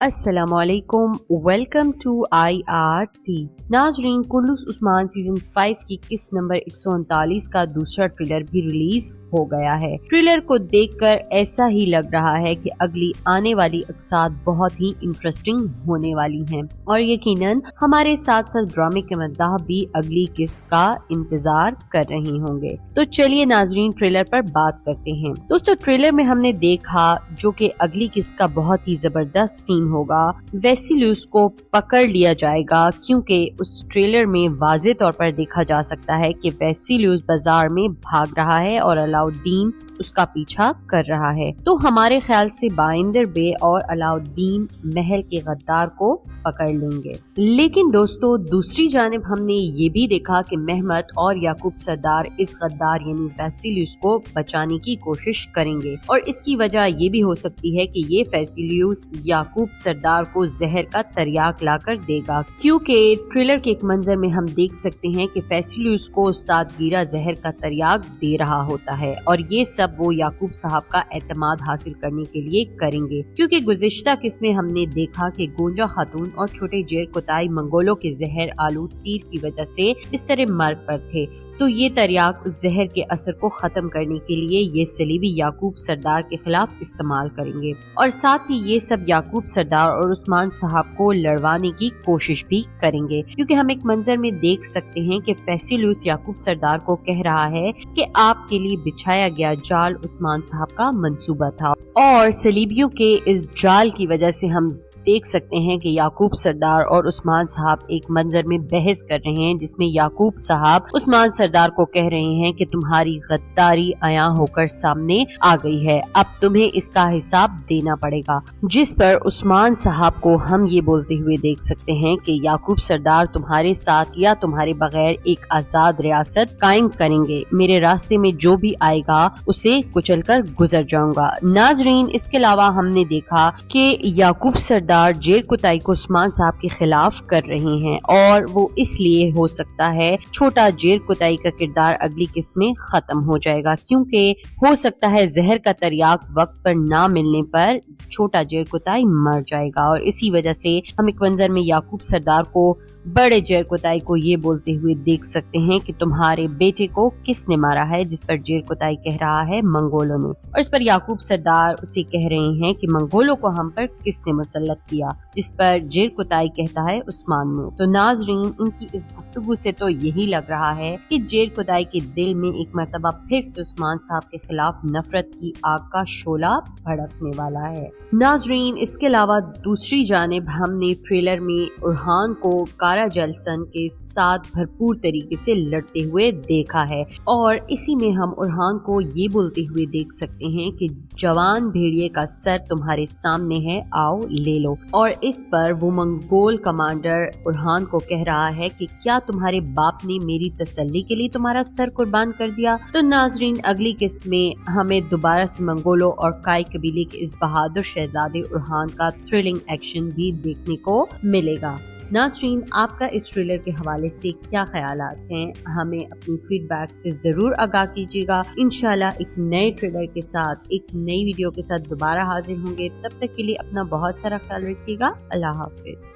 अस्सलाम वालेकुम, welcome to IRT। नाजरीन, कुल्लूस उस्मान सीजन 5 की किस्त नंबर 139 का दूसरा ट्रेलर भी रिलीज हो गया है। ट्रेलर को देखकर ऐसा ही लग रहा है कि अगली आने वाली अक़सात बहुत ही इंटरेस्टिंग होने वाली हैं और यकीनन हमारे साथ साथ ड्रामे के मद्दाह भी अगली किस्त का इंतजार कर रहे होंगे। तो चलिए नाजरीन, ट्रेलर पर बात करते हैं। दोस्तों, ट्रेलर में हमने देखा जो कि अगली किस्त का बहुत ही जबरदस्त सीन होगा। वेसिलियस को पकड़ लिया जाएगा क्योंकि उस ट्रेलर में वाज़ेह तौर पर देखा जा सकता है कि वेसिलियस बाजार में भाग रहा है और अलाउद्दीन उसका पीछा कर रहा है। तो हमारे ख्याल से बाइंदर बे और अलाउद्दीन महल के गद्दार को पकड़ लेंगे। लेकिन दोस्तों, दूसरी जानिब हमने ये भी देखा कि मेहमत और याकूब सरदार इस गद्दार यानी वेसिलियस को बचाने की कोशिश करेंगे और इसकी वजह ये भी हो सकती है कि ये वेसिलियस याकूब सरदार को जहर का तरियाक लाकर देगा, क्योंकि ट्रेलर के एक मंजर में हम देख सकते हैं कि वेसिलियस को उस्ताद गीरा जहर का तरियाक दे रहा होता है और ये सब वो याकूब साहब का एतमाद हासिल करने के लिए करेंगे, क्योंकि गुज़िश्ता किस्त में हमने देखा कि गोंजा खातून और छोटे जेर कोताई मंगोलों के जहर आलूद तीर की वजह से इस तरह मर पर थे। तो ये तरियाक उस जहर के असर को खत्म करने के लिए ये सलीबी याकूब सरदार के खिलाफ इस्तेमाल करेंगे और साथ ही ये सब याकूब सरदार और उस्मान साहब को लड़वाने की कोशिश भी करेंगे, क्योंकि हम एक मंजर में देख सकते हैं कि वेसिलियस याकूब सरदार को कह रहा है कि आपके लिए बिछाया गया जाल उस्मान साहब का मंसूबा था और सलीबियों के इस जाल की वजह से हम देख सकते हैं कि याकूब सरदार और उस्मान साहब एक मंजर में बहस कर रहे हैं, जिसमें याकूब साहब उस्मान सरदार को कह रहे हैं कि तुम्हारी गद्दारी आया होकर सामने आ गई है, अब तुम्हें इसका हिसाब देना पड़ेगा। जिस पर उस्मान साहब को हम ये बोलते हुए देख सकते हैं कि याकूब सरदार तुम्हारे साथ या तुम्हारे बगैर एक आजाद रियासत कायम करेंगे, मेरे रास्ते में जो भी आएगा उसे कुचल कर गुजर जाऊंगा। नाजरीन, इसके अलावा हमने देखा कि याकूब सरदार जेर कुताई को उस्मान साहब के खिलाफ कर रहे हैं और वो इसलिए हो सकता है छोटा जेर कुताई का किरदार अगली किस्त में खत्म हो जाएगा, क्योंकि हो सकता है जहर का तरियाक वक्त पर ना मिलने पर छोटा जेर कुताई मर जाएगा और इसी वजह से हम एक मंजर में याकूब सरदार को बड़े जेर कुताई को ये बोलते हुए देख सकते हैं कि तुम्हारे बेटे को किसने मारा है, जिस पर जेर कुताई कह रहा है मंगोलों ने और इस पर याकूब सरदार उसे कह रहे हैं कि मंगोलों को हम पर किसने मुसल्लत किया, जिस पर जेर कुताई कहता है उस्मान ने। तो नाजरीन, इनकी इस गुफ्तगू से तो यही लग रहा है कि जेर कुताई के दिल में एक मर्तबा फिर से उस्मान साहब के खिलाफ नफरत की आग का शोला भड़कने वाला है। नाजरीन, इसके अलावा दूसरी जानिब हमने ट्रेलर में उरहान को कारा जलसन के साथ भरपूर तरीके से लड़ते हुए देखा है और इसी में हम उरहान को ये बोलते हुए देख सकते हैं कि जवान भेड़िए का सर तुम्हारे सामने है, आओ ले लो। और इस पर वो मंगोल कमांडर उरहान को कह रहा है कि क्या तुम्हारे बाप ने मेरी तसल्ली के लिए तुम्हारा सर कुर्बान कर दिया। तो नाजरीन, अगली किस्त में हमें दोबारा से मंगोलों और काय कबीले के इस बहादुर शहजादे उरहान का थ्रिलिंग एक्शन भी देखने को मिलेगा। नाज़रीन, आपका इस ट्रेलर के हवाले से क्या ख्यालात हैं, हमें अपनी फीडबैक से जरूर आगाह कीजिएगा। इंशाल्लाह एक नए ट्रेलर के साथ एक नई वीडियो के साथ दोबारा हाजिर होंगे। तब तक के लिए अपना बहुत सारा ख्याल रखिएगा। अल्लाह हाफिज।